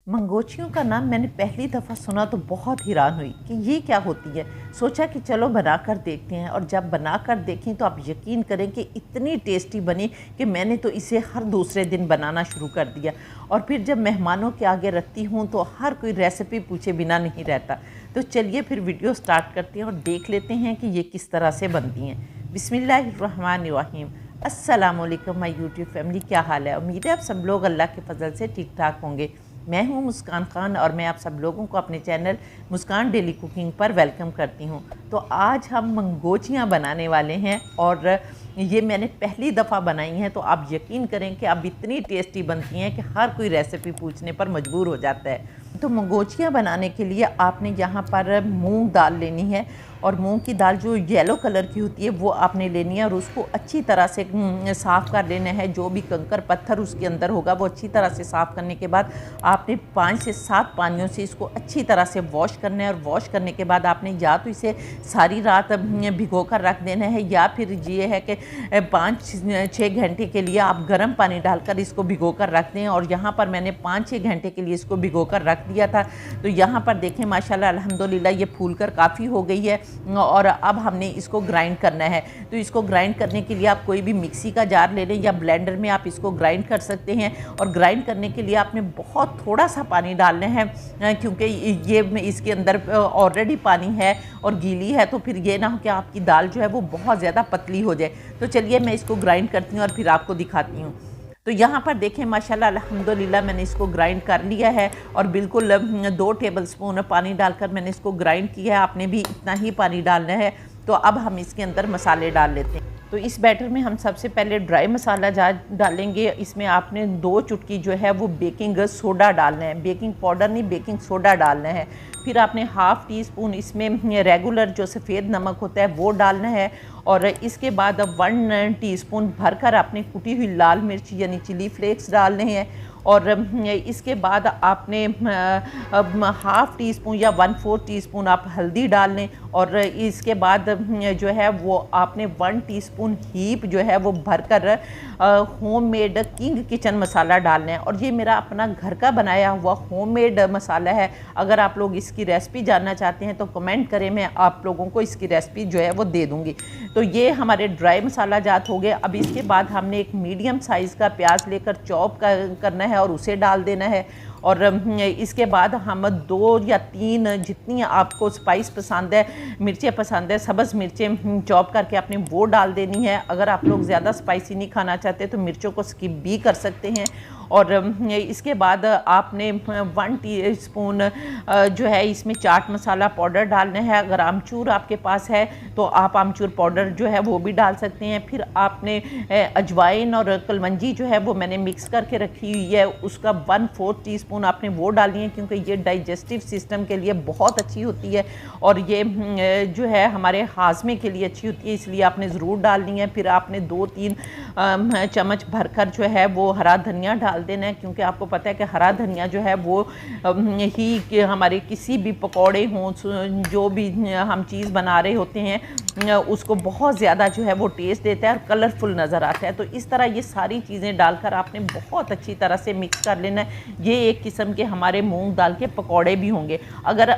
मंगोचियों का नाम मैंने पहली दफ़ा सुना तो बहुत हैरान हुई कि ये क्या होती है। सोचा कि चलो बनाकर देखते हैं, और जब बनाकर देखें तो आप यकीन करें कि इतनी टेस्टी बनी कि मैंने तो इसे हर दूसरे दिन बनाना शुरू कर दिया। और फिर जब मेहमानों के आगे रखती हूँ तो हर कोई रेसिपी पूछे बिना नहीं रहता। तो चलिए फिर वीडियो स्टार्ट करते हैं और देख लेते हैं कि ये किस तरह से बनती हैं। बिस्मिल्लाहिर्रहमानिर्रहीम। अस्सलाम वालेकुम माय यूट्यूब फैमिली, क्या हाल है? उम्मीद है आप सब लोग अल्लाह के फजल से ठीक ठाक होंगे। मैं हूं मुस्कान खान और मैं आप सब लोगों को अपने चैनल मुस्कान डेली कुकिंग पर वेलकम करती हूं। तो आज हम मंगोचियां बनाने वाले हैं और ये मैंने पहली दफ़ा बनाई हैं, तो आप यकीन करें कि अब इतनी टेस्टी बनती हैं कि हर कोई रेसिपी पूछने पर मजबूर हो जाता है। तो मंगोचियां बनाने के लिए आपने यहाँ पर मूंग दाल लेनी है, और मूंग की दाल जो येलो कलर की होती है वो आपने लेनी है, और उसको अच्छी तरह से साफ़ कर लेना है। जो भी कंकर पत्थर उसके अंदर होगा वो अच्छी तरह से साफ़ करने के बाद आपने 5 से 7 पानियों से इसको अच्छी तरह से वॉश करना है। और वॉश करने के बाद आपने या तो इसे सारी रात भिगो कर रख देना है, या फिर ये है कि 5-6 घंटे के लिए आप गर्म पानी डालकर इसको भिगो कर रख दें। और यहाँ पर मैंने 5-6 घंटे के लिए इसको भिगो कर रख दिया था। तो यहाँ पर देखें माशाल्लाह अल्हम्दुलिल्लाह ये फूल कर काफ़ी हो गई है, और अब हमने इसको ग्राइंड करना है। तो इसको ग्राइंड करने के लिए आप कोई भी मिक्सी का जार ले लें या ब्लेंडर में आप इसको ग्राइंड कर सकते हैं। और ग्राइंड करने के लिए आपने बहुत थोड़ा सा पानी डालना है, क्योंकि ये इसके अंदर ऑलरेडी पानी है और गीली है, तो फिर ये ना हो कि आपकी दाल जो है वो बहुत ज़्यादा पतली हो जाए। तो चलिए मैं इसको ग्राइंड करती हूँ और फिर आपको दिखाती हूँ। तो यहाँ पर देखें माशाल्लाह अल्हम्दुलिल्लाह मैंने इसको ग्राइंड कर लिया है, और बिल्कुल 2 टेबलस्पून पानी डालकर मैंने इसको ग्राइंड किया है। आपने भी इतना ही पानी डालना है। तो अब हम इसके अंदर मसाले डाल लेते हैं। तो इस बैटर में हम सबसे पहले ड्राई मसाला डालेंगे। इसमें आपने 2 चुटकी जो है वो बेकिंग सोडा डालना है, बेकिंग पाउडर नहीं, बेकिंग सोडा डालना है। फिर आपने हाफ़ टी स्पून इसमें रेगुलर जो सफ़ेद नमक होता है वो डालना है। और इसके बाद अब 1 टीस्पून भरकर आपने कुटी हुई लाल मिर्च यानी चिली फ्लेक्स डालने हैं। और इसके बाद आपने हाफ़ टी स्पून या 1/4 टीस्पून आप हल्दी डाल लें। और इसके बाद जो है वो आपने 1 टीस्पून हीप जो है वो भरकर होममेड किंग किचन मसाला डालना है। और ये मेरा अपना घर का बनाया हुआ होममेड मसाला है। अगर आप लोग इसकी रेसिपी जानना चाहते हैं तो कमेंट करें, मैं आप लोगों को इसकी रेसिपी जो है वो दे दूँगी। तो ये हमारे ड्राई मसाला जात हो गए। अब इसके बाद हमने एक मीडियम साइज़ का प्याज लेकर चॉप करना है और उसे डाल देना है। और इसके बाद हम 2 या 3 जितनी आपको स्पाइस पसंद है, मिर्चें पसंद है, सब्ज़ मिर्चें चॉप करके आपने वो डाल देनी है। अगर आप लोग ज़्यादा स्पाइसी नहीं खाना चाहते तो मिर्चों को स्किप भी कर सकते हैं। और इसके बाद आपने 1 टीस्पून जो है इसमें चाट मसाला पाउडर डालना है। अगर आमचूर आपके पास है तो आप आमचूर पाउडर जो है वो भी डाल सकते हैं। फिर आपने अजवाइन और कलवंजी जो है वो मैंने मिक्स करके रखी हुई है, उसका 1/4 टीस्पून आपने वो डाली है, क्योंकि ये डाइजेस्टिव सिस्टम के लिए बहुत अच्छी होती है और ये जो है हमारे हाजमे के लिए अच्छी होती है, इसलिए आपने ज़रूर डालनी है। फिर आपने 2-3 चम्मच भरकर जो है वो हरा धनिया डाल देना है, क्योंकि आपको पता है कि हरा धनिया जो है वो ही कि हमारे किसी भी पकौड़े हों, जो भी हम चीज़ बना रहे होते हैं, उसको बहुत ज़्यादा जो है वो टेस्ट देता है और कलरफुल नज़र आता है। तो इस तरह ये सारी चीज़ें डालकर आपने बहुत अच्छी तरह से मिक्स कर लेना है। ये एक किस्म के हमारे मूंग दाल के पकौड़े भी होंगे। अगर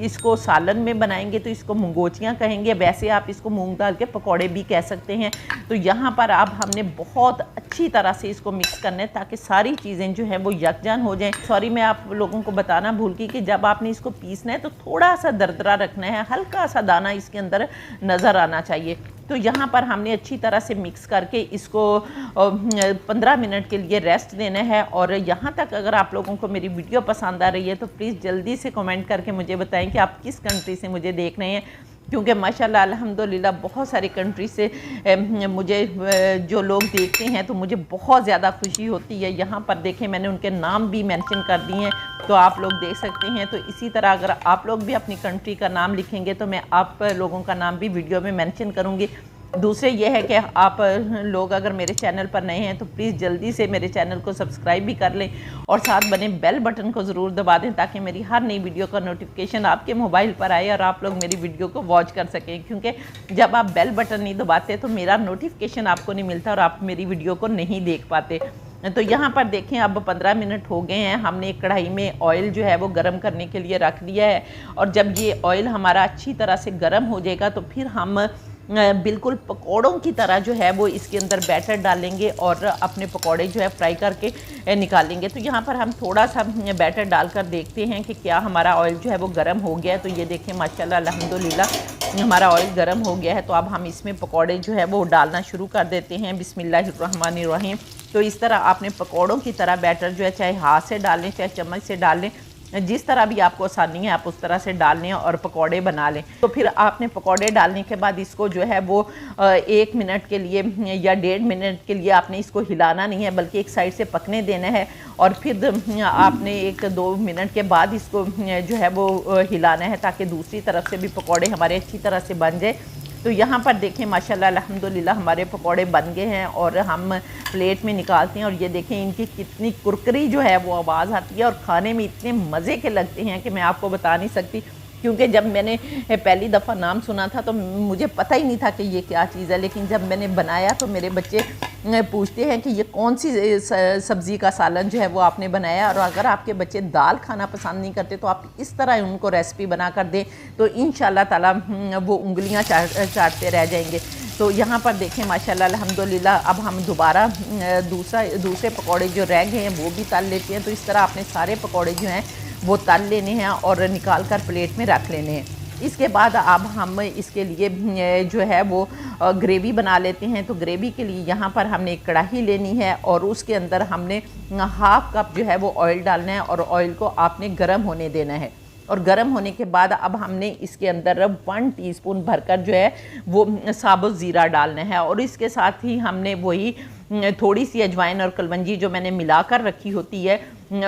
इसको सालन में बनाएंगे तो इसको मंगोचियाँ कहेंगे, वैसे आप इसको मूंग दाल के पकौड़े भी कह सकते हैं। तो यहाँ पर अब हमने बहुत अच्छी तरह से इसको मिक्स करना है ताकि सारी चीज़ें जो हैं वो यकजान हो जाएं। सॉरी, मैं आप लोगों को बताना भूल गई कि जब आपने इसको पीसना है तो थोड़ा सा दरदरा रखना है, हल्का सा दाना इसके अंदर नज़र आना चाहिए। तो यहाँ पर हमने अच्छी तरह से मिक्स करके इसको 15 मिनट के लिए रेस्ट देना है। और यहाँ तक अगर आप लोगों को मेरी वीडियो पसंद आ रही है तो प्लीज़ जल्दी से कमेंट करके मुझे बताएं कि आप किस कंट्री से मुझे देख रहे हैं, क्योंकि माशाल्लाह अल्हम्दुलिल्लाह बहुत सारी कंट्री से मुझे जो लोग देखते हैं तो मुझे बहुत ज़्यादा खुशी होती है। यहाँ पर देखें मैंने उनके नाम भी मेंशन कर दिए हैं, तो आप लोग देख सकते हैं। तो इसी तरह अगर आप लोग भी अपनी कंट्री का नाम लिखेंगे तो मैं आप लोगों का नाम भी वीडियो में मेंशन करूँगी। दूसरे ये है कि आप लोग अगर मेरे चैनल पर नए हैं तो प्लीज़ जल्दी से मेरे चैनल को सब्सक्राइब भी कर लें और साथ बने बेल बटन को ज़रूर दबा दें, ताकि मेरी हर नई वीडियो का नोटिफिकेशन आपके मोबाइल पर आए और आप लोग मेरी वीडियो को वॉच कर सकें। क्योंकि जब आप बेल बटन नहीं दबाते तो मेरा नोटिफिकेशन आपको नहीं मिलता और आप मेरी वीडियो को नहीं देख पाते। तो यहाँ पर देखें अब 15 मिनट हो गए हैं। हमने एक कढ़ाई में ऑयल जो है वो गर्म करने के लिए रख दिया है और जब ये ऑयल हमारा अच्छी तरह से गर्म हो जाएगा तो फिर हम बिल्कुल पकौड़ों की तरह जो है वो इसके अंदर बैटर डालेंगे और अपने पकौड़े जो है फ्राई करके निकालेंगे। तो यहाँ पर हम थोड़ा सा बैटर डालकर देखते हैं कि क्या हमारा ऑयल जो है वो गर्म हो गया है। तो ये देखें माशाल्लाह अल्हम्दुलिल्लाह हमारा ऑयल गर्म हो गया है। तो अब हम इसमें पकौड़े जो है वो डालना शुरू कर देते हैं। बिस्मिल्लाहिर्रहमानिर्रहीम। तो इस तरह आपने पकौड़ों की तरह बैटर जो है चाहे हाथ से डाल लें चाहे चम्मच से डाल लें, जिस तरह भी आपको आसानी है आप उस तरह से डाल लें और पकौड़े बना लें। तो फिर आपने पकौड़े डालने के बाद इसको जो है वो 1 मिनट के लिए या 1.5 मिनट के लिए आपने इसको हिलाना नहीं है बल्कि एक साइड से पकने देना है और फिर आपने 1-2 मिनट के बाद इसको जो है वो हिलाना है ताकि दूसरी तरफ से भी पकौड़े हमारे अच्छी तरह से बन जाए। तो यहाँ पर देखें माशाल्लाह अल्हम्दुलिल्लाह हमारे पकौड़े बन गए हैं और हम प्लेट में निकालते हैं और ये देखें इनकी कितनी कुरकुरी जो है वो आवाज़ आती है और खाने में इतने मज़े के लगते हैं कि मैं आपको बता नहीं सकती। क्योंकि जब मैंने पहली दफ़ा नाम सुना था तो मुझे पता ही नहीं था कि ये क्या चीज़ है, लेकिन जब मैंने बनाया तो मेरे बच्चे पूछते हैं कि ये कौन सी सब्ज़ी का सालन जो है वो आपने बनाया। और अगर आपके बच्चे दाल खाना पसंद नहीं करते तो आप इस तरह उनको रेसिपी बना कर दें तो इंशाल्लाह ताला वो उंगलियां चाटते रह जाएंगे। तो यहाँ पर देखें माशाल्लाह अल्हम्दुलिल्लाह अब हम दोबारा दूसरे पकौड़े जो रह गए हैं वो भी तल लेते हैं। तो इस तरह आपने सारे पकौड़े जो हैं वो तल लेने हैं और निकाल कर प्लेट में रख लेने हैं। इसके बाद अब हम इसके लिए जो है वो ग्रेवी बना लेते हैं। तो ग्रेवी के लिए यहाँ पर हमने एक कढ़ाई लेनी है और उसके अंदर हमने हाफ़ कप जो है वो ऑयल डालना है और ऑयल को आपने गर्म होने देना है। और गर्म होने के बाद अब हमने इसके अंदर 1 टीस्पून भरकर जो है वो साबुत ज़ीरा डालना है और इसके साथ ही हमने वही थोड़ी सी अजवाइन और कलवंजी जो मैंने मिलाकर रखी होती है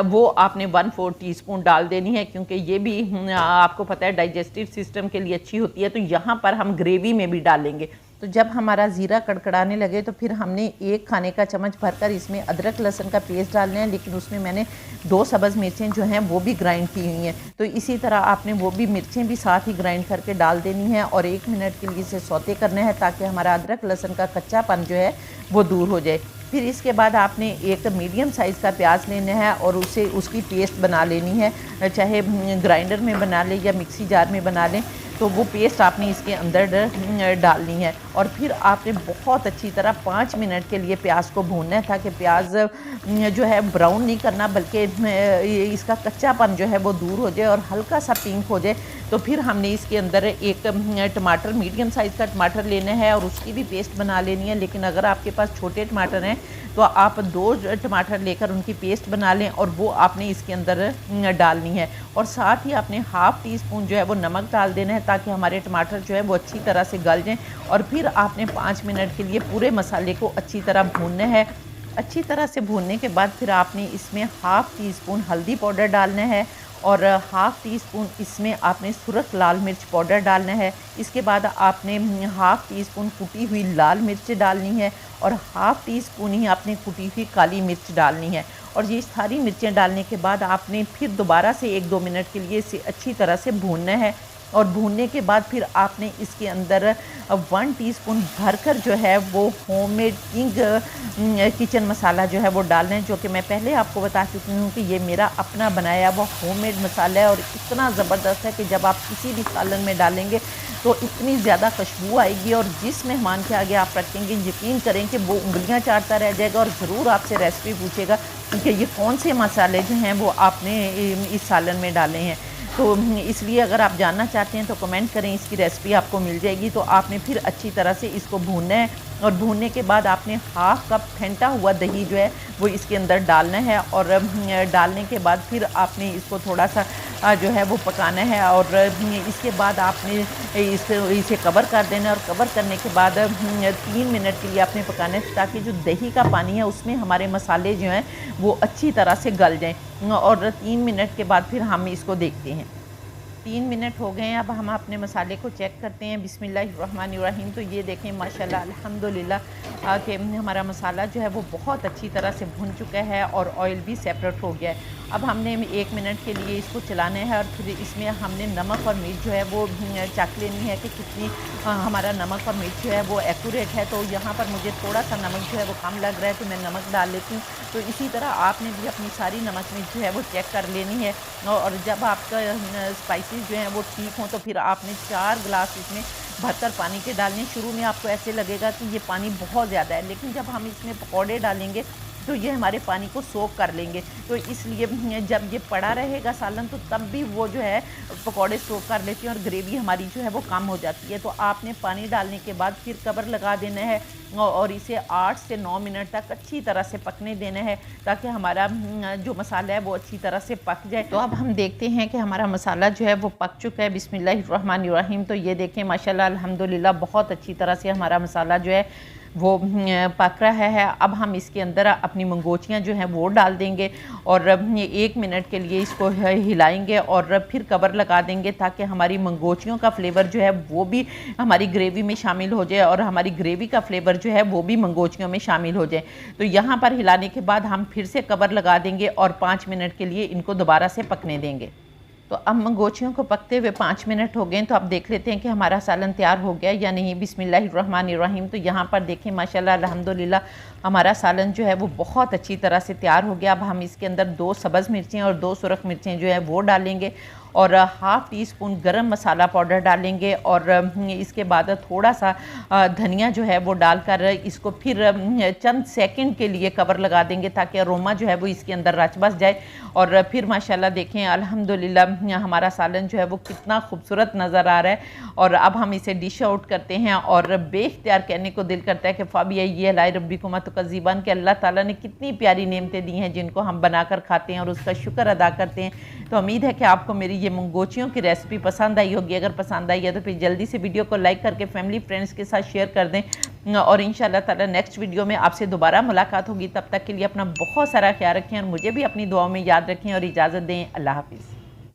वो आपने 1/4 टीस्पून डाल देनी है, क्योंकि ये भी आपको पता है डाइजेस्टिव सिस्टम के लिए अच्छी होती है। तो यहाँ पर हम ग्रेवी में भी डालेंगे। तो जब हमारा ज़ीरा कड़कड़ाने लगे तो फिर हमने 1 खाने का चम्मच भरकर इसमें अदरक लहसुन का पेस्ट डालना है, लेकिन उसमें मैंने 2 सब्ज़ मिर्चें जो हैं वो भी ग्राइंड की हुई हैं। तो इसी तरह आपने वो भी मिर्चें भी साथ ही ग्राइंड करके डाल देनी है और 1 मिनट के लिए इसे सौते करना है ताकि हमारा अदरक लहसुन का कच्चापन जो है वो दूर हो जाए। फिर इसके बाद आपने एक मीडियम साइज़ का प्याज लेना है और उसकी पेस्ट बना लेनी है, चाहे ग्राइंडर में बना लें या मिक्सी जार में बना लें। तो वो पेस्ट आपने इसके अंदर डालनी है और फिर आपने बहुत अच्छी तरह 5 मिनट के लिए प्याज को भूनना है ताकि प्याज जो है ब्राउन नहीं करना बल्कि इसका कच्चापन जो है वो दूर हो जाए और हल्का सा पिंक हो जाए। तो फिर हमने इसके अंदर एक टमाटर मीडियम साइज़ का टमाटर लेना है और उसकी भी पेस्ट बना लेनी है, लेकिन अगर आपके पास छोटे टमाटर हैं तो आप 2 टमाटर लेकर उनकी पेस्ट बना लें और वो आपने इसके अंदर डालनी है। और साथ ही आपने हाफ़ टीस्पून जो है वो नमक डाल देना है ताकि हमारे टमाटर जो है वो अच्छी तरह से गल जाएं। और फिर आपने 5 मिनट के लिए पूरे मसाले को अच्छी तरह भूनना है। अच्छी तरह से भूनने के बाद फिर आपने इसमें हाफ़ टीस्पून हल्दी पाउडर डालना है और हाफ़ टीस्पून इसमें आपने सुरख लाल मिर्च पाउडर डालना है। इसके बाद आपने हाफ़ टीस्पून कुटी हुई लाल मिर्च डालनी है और हाफ़ टीस्पून ही आपने कुटी हुई काली मिर्च डालनी है। और ये सारी मिर्चें डालने के बाद आपने फिर दोबारा से 1-2 मिनट के लिए इसे अच्छी तरह से भूनना है। और भूनने के बाद फिर आपने इसके अंदर 1 टीस्पून भरकर जो है वो होममेड किंग किचन मसाला जो है वो डालना है, जो कि मैं पहले आपको बता चुकी हूँ कि ये मेरा अपना बनाया हुआ होममेड मसाला है और इतना ज़बरदस्त है कि जब आप किसी भी सालन में डालेंगे तो इतनी ज़्यादा खुशबू आएगी और जिस मेहमान के आगे आप रखेंगे यकीन करें कि वो उंगलियां चाटता रह जाएगा और ज़रूर आपसे रेसिपी पूछेगा कि ये कौन से मसाले जो हैं वो आपने इस सालन में डाले हैं। तो इसलिए अगर आप जानना चाहते हैं तो कमेंट करें, इसकी रेसिपी आपको मिल जाएगी। तो आपने फिर अच्छी तरह से इसको भूनना है और भूनने के बाद आपने हाफ़ कप फेंटा हुआ दही जो है वो इसके अंदर डालना है और डालने के बाद फिर आपने इसको थोड़ा सा जो है वो पकाना है और इसके बाद आपने इसे कवर कर देना है और कवर करने के बाद 3 मिनट के लिए आपने पकाना है ताकि जो दही का पानी है उसमें हमारे मसाले जो हैं वो अच्छी तरह से गल जाएं। और 3 मिनट के बाद फिर हम इसको देखते हैं। 3 मिनट हो गए हैं। अब हम अपने मसाले को चेक करते हैं। बिस्मिल्लाहिर्रहमानिर्रहीम। तो ये देखें माशाल्लाह अल्हम्दुलिल्लाह कि हमारा मसाला जो है वो बहुत अच्छी तरह से भुन चुका है और ऑयल भी सेपरेट हो गया है। अब हमने 1 मिनट के लिए इसको चलाना है और फिर इसमें हमने नमक और मिर्च जो है वो चख लेनी है कि कितनी हमारा नमक और मिर्च जो है वो एक्यूरेट है। तो यहाँ पर मुझे थोड़ा सा नमक जो है वो कम लग रहा है तो मैं नमक डाल लेती हूँ। तो इसी तरह आपने भी अपनी सारी नमक मिर्च जो है वो चेक कर लेनी है और जब आपका स्पाइसेस जो हैं वो ठीक हों तो फिर आपने 4 गिलास इसमें भरकर पानी के डालने। शुरू में आपको ऐसे लगेगा कि ये पानी बहुत ज़्यादा है, लेकिन जब हम इसमें पकौड़े डालेंगे तो ये हमारे पानी को सोख कर लेंगे। तो इसलिए जब ये पड़ा रहेगा सालन तो तब भी वो जो है पकौड़े सोख कर लेते हैं और ग्रेवी हमारी जो है वो कम हो जाती है। तो आपने पानी डालने के बाद फिर कवर लगा देना है और इसे 8 से 9 मिनट तक अच्छी तरह से पकने देना है ताकि हमारा जो मसाला है वो अच्छी तरह से पक जाए। तो अब हम देखते हैं कि हमारा मसाला जो है वो पक चुका है। बिस्मिल्लाहिर्रहमानिर्रहीम। तो ये देखें माशाल्लाह अल्हम्दुलिल्लाह बहुत अच्छी तरह से हमारा मसाला जो है वो पक रहा है। अब हम इसके अंदर अपनी मंगोचियाँ जो हैं वो डाल देंगे और 1 मिनट के लिए इसको हिलाएंगे और फिर कवर लगा देंगे ताकि हमारी मंगोचियों का फ्लेवर जो है वो भी हमारी ग्रेवी में शामिल हो जाए और हमारी ग्रेवी का फ्लेवर जो है वो भी मंगोचियों में शामिल हो जाए। तो यहाँ पर हिलाने के बाद हम फिर से कवर लगा देंगे और 5 मिनट के लिए इनको दोबारा से पकने देंगे। तो अब मंगोचियों को पकते हुए 5 मिनट हो गए। तो अब देख लेते हैं कि हमारा सालन तैयार हो गया या नहीं। बिस्मिल्लाहिर्रहमानिर्रहीम। तो यहाँ पर देखें माशाल्लाह अल्हम्दुलिल्लाह हमारा सालन जो है वो बहुत अच्छी तरह से तैयार हो गया। अब हम इसके अंदर 2 सब्ज़ मिर्चें और 2 सुरख मिर्चें जो है वो डालेंगे और हाफ़ टी स्पून गरम मसाला पाउडर डालेंगे और इसके बाद थोड़ा सा धनिया जो है वो डालकर इसको फिर चंद सेकंड के लिए कवर लगा देंगे ताकि अरोमा जो है वो इसके अंदर रच बस जाए। और फिर माशाल्लाह देखें अल्हम्दुलिल्लाह हमारा सालन जो है वो कितना खूबसूरत नज़र आ रहा है। और अब हम इसे डिश आउट करते हैं और बेख्तियार कहने को दिल करता है कि फ़ाबिया ये लाई रब्बिकुमा तुकज़्ज़िबान कि अल्लाह ताला ने कितनी प्यारी नेमतें दी हैं जिनको हम बनाकर खाते हैं और उसका शुक्र अदा करते हैं। तो उम्मीद है कि आपको मेरी ये मंगोचियों की रेसिपी पसंद आई होगी। अगर पसंद आई है तो फिर जल्दी से वीडियो को लाइक करके फैमिली फ्रेंड्स के साथ शेयर कर दें और इंशाल्लाह ताला नेक्स्ट वीडियो में आपसे दोबारा मुलाकात होगी। तब तक के लिए अपना बहुत सारा ख्याल रखें और मुझे भी अपनी दुआओं में याद रखें और इजाज़त दें। अल्लाह हाफ़िज़।